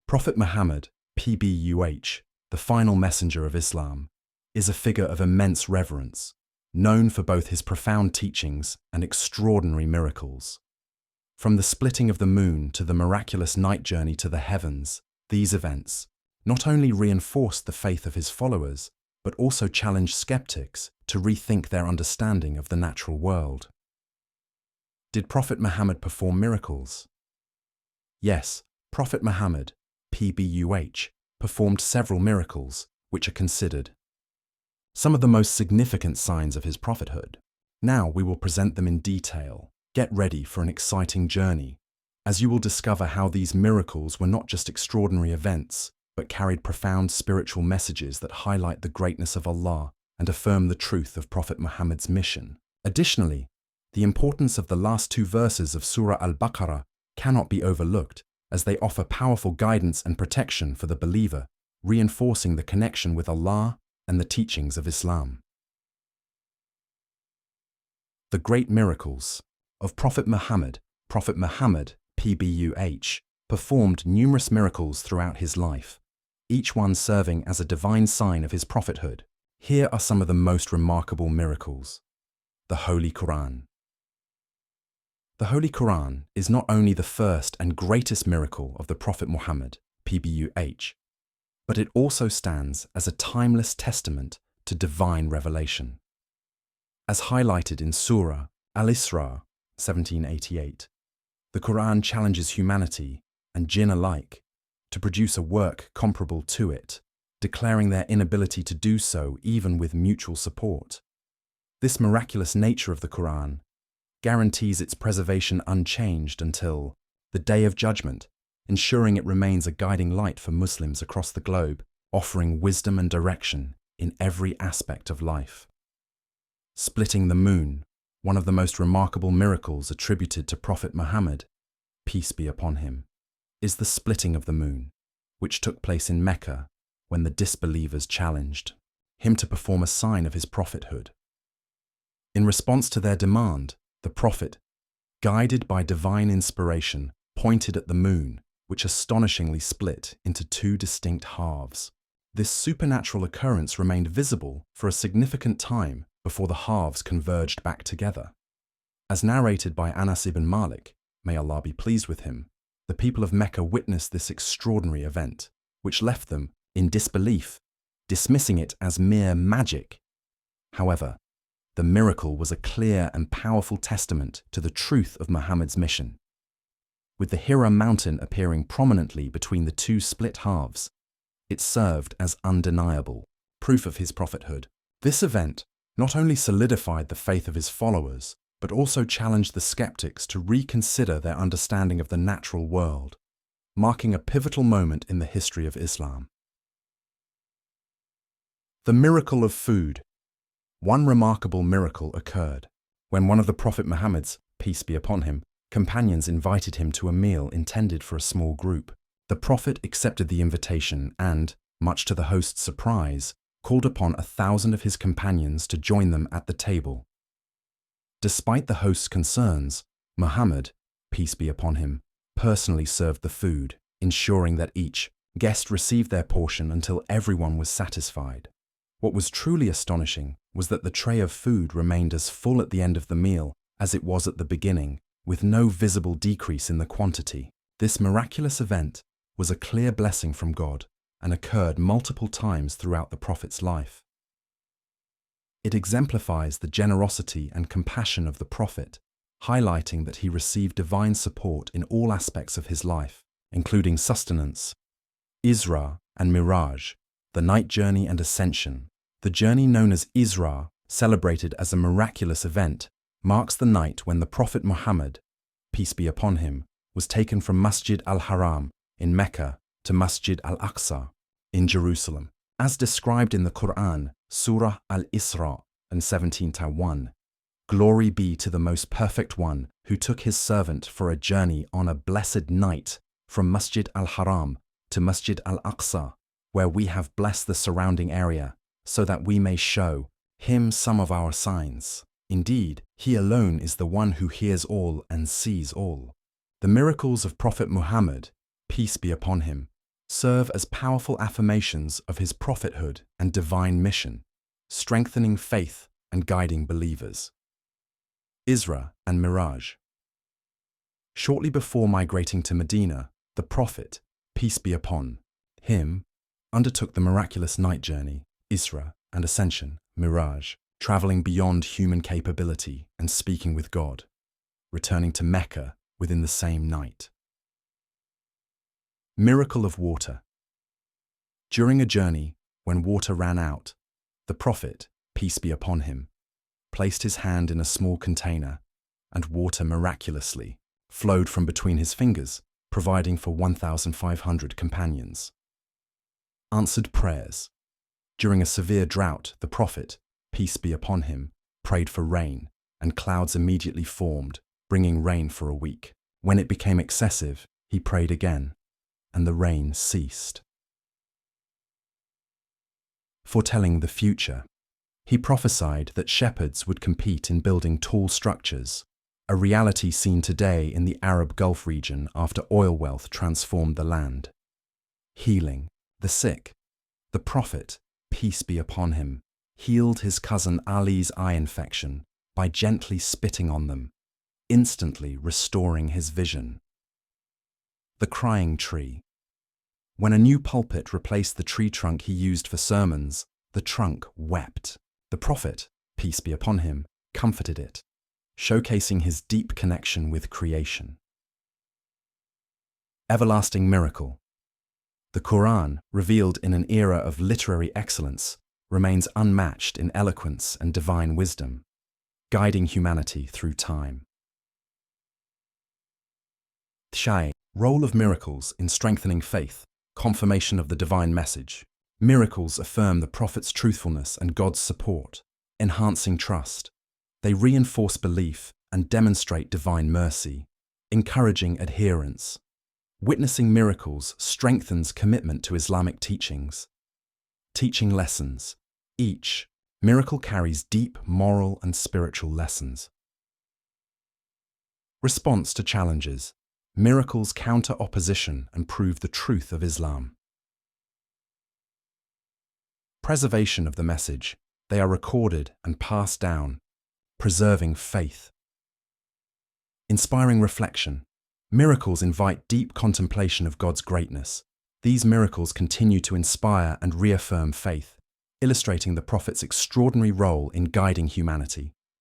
Prophet Muhammad, PBUH, the final messenger of Islam, is a figure of immense reverence, known for both his profound teachings and extraordinary miracles. From the splitting of the moon to the miraculous night journey to the heavens, these events not only reinforced the faith of his followers, but also challenged skeptics to rethink their understanding of the natural world. Did Prophet Muhammad perform miracles? Yes, Prophet Muhammad, PBUH, performed several miracles, which are considered some of the most significant signs of his prophethood. Now we will present them in detail. Get ready for an exciting journey, as you will discover how these miracles were not just extraordinary events, but carried profound spiritual messages that highlight the greatness of Allah and affirm the truth of Prophet Muhammad's mission. Additionally, the importance of the last two verses of Surah Al-Baqarah cannot be overlooked, as they offer powerful guidance and protection for the believer, reinforcing the connection with Allah and the teachings of Islam. The great miracles of Prophet Muhammad. Prophet Muhammad, PBUH, performed numerous miracles throughout his life, each one serving as a divine sign of his prophethood. Here are some of the most remarkable miracles. The Holy Quran. The Holy Quran is not only the first and greatest miracle of the Prophet Muhammad, PBUH, but it also stands as a timeless testament to divine revelation. As highlighted in Surah Al-Isra, 1788, the Quran challenges humanity and jinn alike to produce a work comparable to it, declaring their inability to do so even with mutual support. This miraculous nature of the Quran guarantees its preservation unchanged until the Day of Judgment, ensuring it remains a guiding light for Muslims across the globe, offering wisdom and direction in every aspect of life. Splitting the moon, one of the most remarkable miracles attributed to Prophet Muhammad, peace be upon him, is the splitting of the moon, which took place in Mecca when the disbelievers challenged him to perform a sign of his prophethood. In response to their demand, the Prophet, guided by divine inspiration, pointed at the moon, which astonishingly split into two distinct halves. This supernatural occurrence remained visible for a significant time before the halves converged back together. As narrated by Anas ibn Malik, may Allah be pleased with him, the people of Mecca witnessed this extraordinary event, which left them in disbelief, dismissing it as mere magic. However, the miracle was a clear and powerful testament to the truth of Muhammad's mission. With the Hira mountain appearing prominently between the two split halves, it served as undeniable proof of his prophethood. This event not only solidified the faith of his followers, but also challenged the skeptics to reconsider their understanding of the natural world, marking a pivotal moment in the history of Islam. The miracle of food. One remarkable miracle occurred when one of the Prophet Muhammad's, peace be upon him, companions invited him to a meal intended for a small group. The Prophet accepted the invitation and, much to the host's surprise, called upon 1,000 of his companions to join them at the table. Despite the host's concerns, Muhammad, peace be upon him, personally served the food, ensuring that each guest received their portion until everyone was satisfied. What was truly astonishing was that the tray of food remained as full at the end of the meal as it was at the beginning, with no visible decrease in the quantity. This miraculous event was a clear blessing from God and occurred multiple times throughout the Prophet's life. It exemplifies the generosity and compassion of the Prophet, highlighting that he received divine support in all aspects of his life, including sustenance. Isra and Mi'raj, the night journey and ascension. The journey known as Isra, celebrated as a miraculous event, marks the night when the Prophet Muhammad, peace be upon him, was taken from Masjid al-Haram in Mecca to Masjid al-Aqsa in Jerusalem. As described in the Quran, Surah Al-Isra and 17:1, "Glory be to the most perfect one who took his servant for a journey on a blessed night from Masjid al-Haram to Masjid al-Aqsa, where we have blessed the surrounding area, so that we may show him some of our signs. Indeed, he alone is the one who hears all and sees all." The miracles of Prophet Muhammad, peace be upon him, serve as powerful affirmations of his prophethood and divine mission, strengthening faith and guiding believers. Isra and Mi'raj. Shortly before migrating to Medina, the Prophet, peace be upon him, undertook the miraculous night journey, Isra, and ascension, Mi'raj, traveling beyond human capability and speaking with God, returning to Mecca within the same night. Miracle of water. During a journey, when water ran out, the Prophet, peace be upon him, placed his hand in a small container, and water miraculously flowed from between his fingers, providing for 1,500 companions. Answered prayers. During a severe drought, the Prophet, peace be upon him, prayed for rain, and clouds immediately formed, bringing rain for a week. When it became excessive, he prayed again, and the rain ceased. Foretelling the future, he prophesied that shepherds would compete in building tall structures, a reality seen today in the Arab Gulf region after oil wealth transformed the land. Healing the sick. The Prophet, peace be upon him, healed his cousin Ali's eye infection by gently spitting on them, instantly restoring his vision. The crying tree. When a new pulpit replaced the tree trunk he used for sermons, the trunk wept. The Prophet, peace be upon him, comforted it, showcasing his deep connection with creation. Everlasting miracle. The Quran, revealed in an era of literary excellence, remains unmatched in eloquence and divine wisdom, guiding humanity through time. Shai, role of miracles in strengthening faith, confirmation of the divine message. Miracles affirm the Prophet's truthfulness and God's support, enhancing trust. They reinforce belief and demonstrate divine mercy, encouraging adherence. Witnessing miracles strengthens commitment to Islamic teachings. Teaching lessons. Each miracle carries deep moral and spiritual lessons. Response to challenges. Miracles counter opposition and prove the truth of Islam. Preservation of the message. They are recorded and passed down, preserving faith. Inspiring reflection. Miracles invite deep contemplation of God's greatness. These miracles continue to inspire and reaffirm faith, illustrating the Prophet's extraordinary role in guiding humanity.